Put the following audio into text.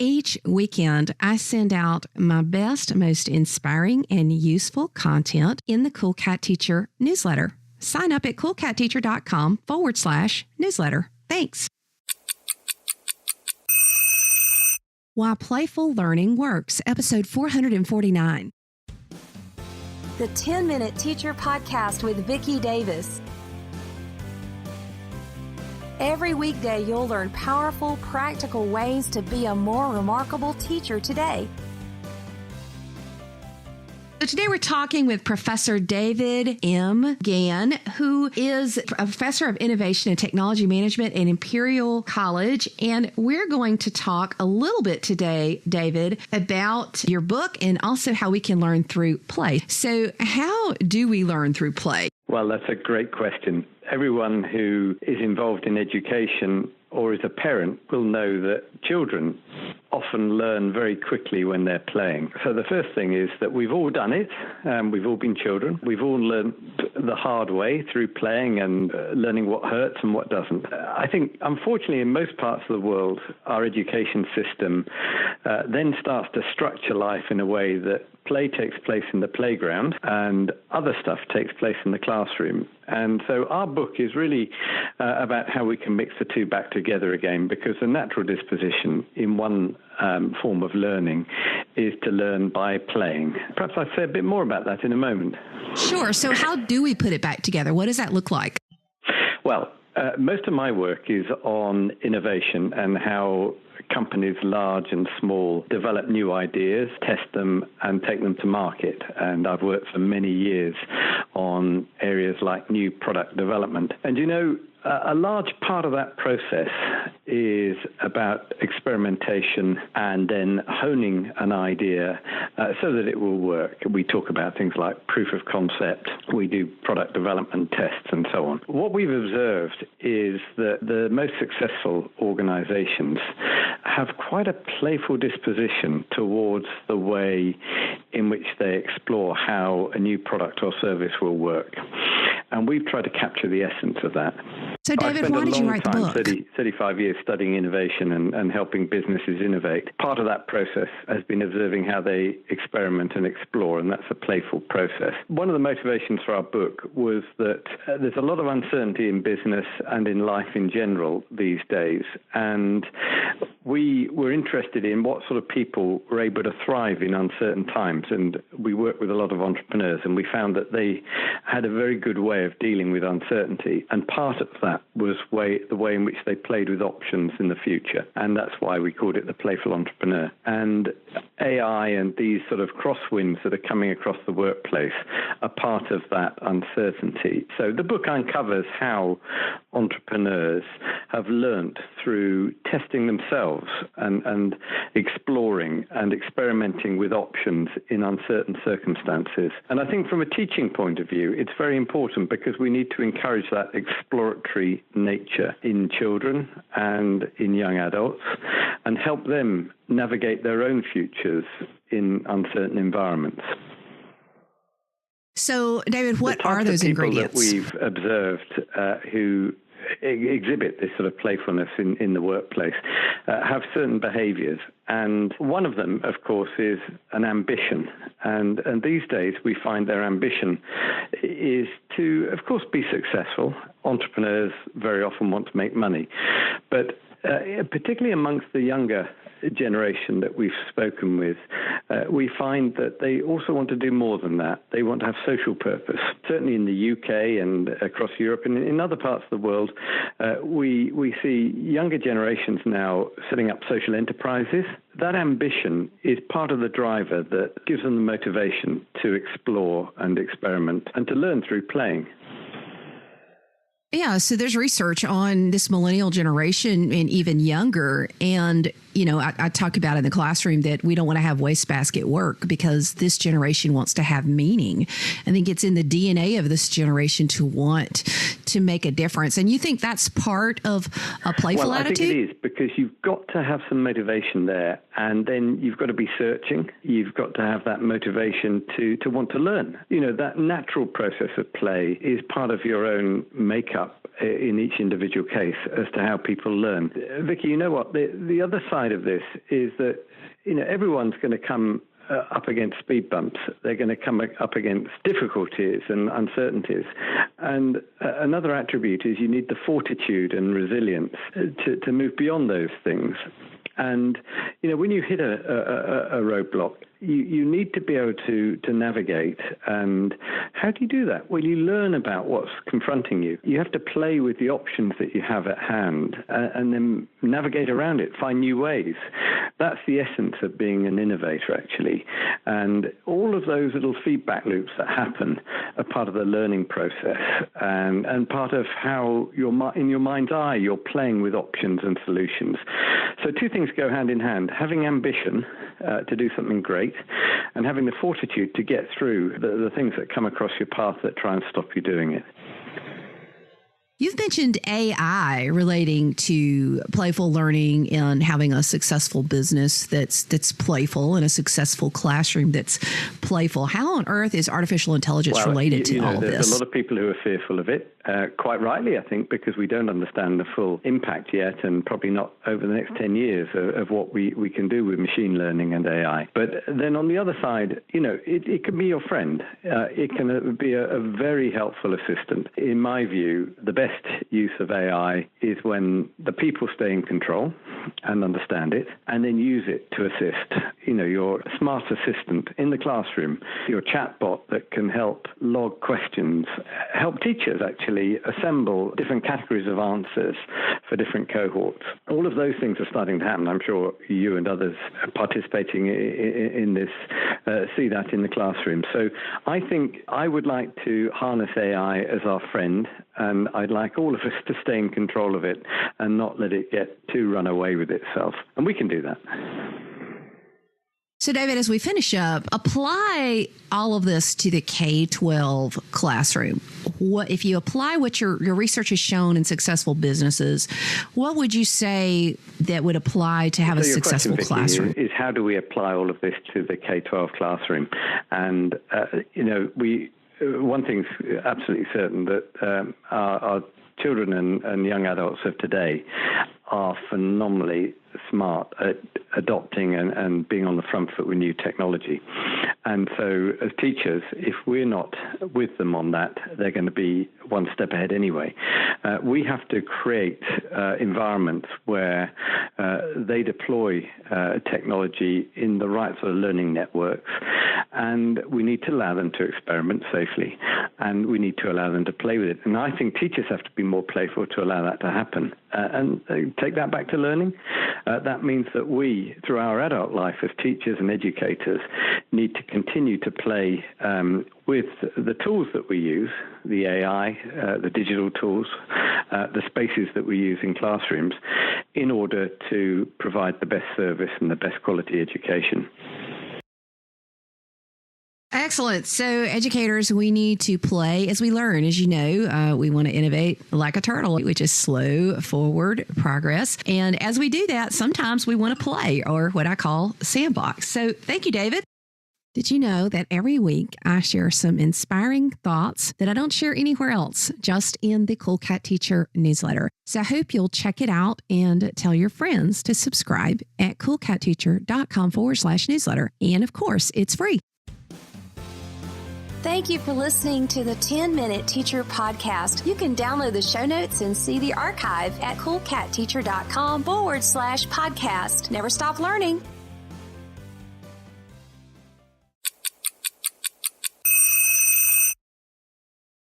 Each weekend, I send out my best, most inspiring, and useful content in the Cool Cat Teacher newsletter. Sign up at coolcatteacher.com/newsletter. Thanks. Why Playful Learning Works, episode 449. The 10-Minute Teacher Podcast with Vicki Davis. Every weekday, you'll learn powerful, practical ways to be a more remarkable teacher today. So today we're talking with Professor David M. Gann, who is a professor of innovation and technology management at Imperial College. And we're going to talk a little bit today, David, about your book and also how we can learn through play. So how do we learn through play? Well, that's a great question. Everyone who is involved in education or is a parent will know that children often learn very quickly when they're playing. So the first thing is that we've all done it. We've all been children. We've all learned the hard way through playing and learning what hurts and what doesn't. I think, unfortunately, in most parts of the world, our education system then starts to structure life in a way that play takes place in the playground and other stuff takes place in the classroom. And so our book is really about how we can mix the two back together again, because the natural disposition in one form of learning is to learn by playing. Perhaps I'll say a bit more about that in a moment. Sure. So how do we put it back together? What does that look like? Well, most of my work is on innovation and how companies large and small develop new ideas, test them, and take them to market. And I've worked for many years on areas like new product development. And you know, a large part of that process is about experimentation and then honing an idea so that it will work. We talk about things like proof of concept. We do product development tests and so on. What we've observed is that the most successful organizations have quite a playful disposition towards the way in which they explore how a new product or service will work. And we've tried to capture the essence of that. So, David, why did you write the book? 35 years studying innovation and helping businesses innovate. Part of that process has been observing how they experiment and explore, and that's a playful process. One of the motivations for our book was that there's a lot of uncertainty in business and in life in general these days, and we were interested in what sort of people were able to thrive in uncertain times. And we worked with a lot of entrepreneurs, and we found that they had a very good way of dealing with uncertainty. And part of that was the way in which they played with options in the future. And that's why we called it the Playful Entrepreneur. And AI and these sort of crosswinds that are coming across the workplace are part of that uncertainty. So the book uncovers how entrepreneurs have learned through testing themselves and exploring and experimenting with options in uncertain circumstances. And I think from a teaching point of view, it's very important because we need to encourage that exploratory nature in children and in young adults and help them navigate their own futures in uncertain environments. So, David, what are those ingredients? The people that we've observed who exhibit this sort of playfulness in the workplace have certain behaviors. And one of them, of course, is an ambition. And these days we find their ambition is to, of course, be successful. Entrepreneurs very often want to make money. But particularly amongst the younger generation that we've spoken with, we find that they also want to do more than that. They want to have social purpose. Certainly in the UK and across Europe and in other parts of the world, we see younger generations now setting up social enterprises. That ambition is part of the driver that gives them the motivation to explore and experiment and to learn through playing. Yeah, so there's research on this millennial generation and even younger. And, you know, I talk about in the classroom that we don't want to have wastebasket work because this generation wants to have meaning. I think it's in the DNA of this generation to want to make a difference. And you think that's part of a playful attitude? I think it is, because you've got to have some motivation there. And then you've got to be searching. You've got to have that motivation to want to learn. You know, that natural process of play is part of your own makeup in each individual case as to how people learn. Vicki, you know what? The other side side of this is that, everyone's going to come up against speed bumps. They're going to come up against difficulties and uncertainties. And another attribute is you need the fortitude and resilience to move beyond those things. And, when you hit a roadblock, you need to be able to navigate. And how do you do that? Well, you learn about what's confronting you. You have to play with the options that you have at hand and then navigate around it, find new ways. That's the essence of being an innovator, actually. And all of those little feedback loops that happen are part of the learning process and part of how in your mind's eye, you're playing with options and solutions. So two things go hand in hand: having ambition to do something great and having the fortitude to get through the things that come across your path that try and stop you doing it. You've mentioned AI relating to playful learning and having a successful business that's playful and a successful classroom that's playful. How on earth is artificial intelligence related to all of this? There's a lot of people who are fearful of it, quite rightly, I think, because we don't understand the full impact yet, and probably not over the next 10 years of what we can do with machine learning and AI. But then on the other side, it can be your friend. It can be a very helpful assistant. In my view, the best use of AI is when the people stay in control and understand it, and then use it to assist. Your smart assistant in the classroom, your chatbot that can help log questions, help teachers actually assemble different categories of answers for different cohorts. All of those things are starting to happen. I'm sure you and others participating in this see that in the classroom. So I think I would like to harness AI as our friend, and I'd like all of us to stay in control of it and not let it get too run away with itself. And we can do that. So, David, as we finish up, apply all of this to the K-12 classroom. What if you apply what your research has shown in successful businesses, what would you say that would apply to have a successful classroom? Is how do we apply all of this to the K-12 classroom? And, one thing's absolutely certain, that our children and young adults of today are phenomenally smart at adopting and being on the front foot with new technology. And so as teachers, if we're not with them on that, they're going to be one step ahead anyway. We have to create environments where they deploy technology in the right sort of learning networks, and we need to allow them to experiment safely, and we need to allow them to play with it. And I think teachers have to be more playful to allow that to happen. And take that back to learning. That means that we, through our adult life as teachers and educators, need to continue to play with the tools that we use, the AI, the digital tools, the spaces that we use in classrooms, in order to provide the best service and the best quality education. Excellent. So educators, we need to play as we learn. As you know, we want to innovate like a turtle, which is slow forward progress. And as we do that, sometimes we want to play, or what I call sandbox. So thank you, David. Did you know that every week I share some inspiring thoughts that I don't share anywhere else, just in the Cool Cat Teacher newsletter? So I hope you'll check it out and tell your friends to subscribe at coolcatteacher.com/newsletter. And of course, it's free. Thank you for listening to the 10-Minute Teacher Podcast. You can download the show notes and see the archive at coolcatteacher.com/podcast. Never stop learning.